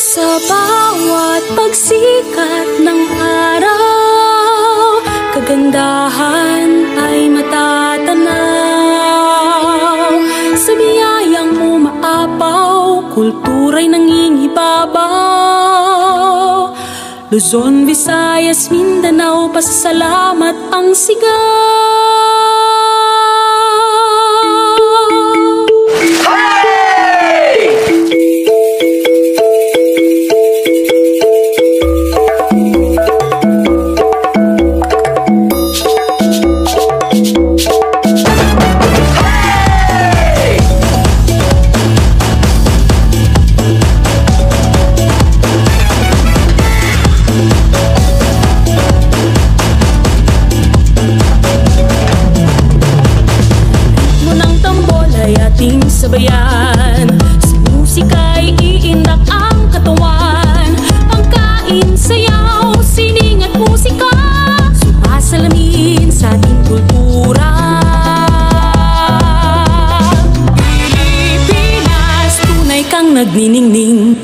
Sa bawat pagsikat ng araw, kagandahan ay matatanaw. Sa biyayang umaapaw, kultura'y nangingibabaw. Luzon, Visayas, Mindanao, pasasalamat ang sigaw. Ating sabayan, sa musika'y iindak ang katawan. Pagkain, sayaw, sining at musika, sumasalamin sa ating kultura. Pilipinas, tunay kang nagniningning.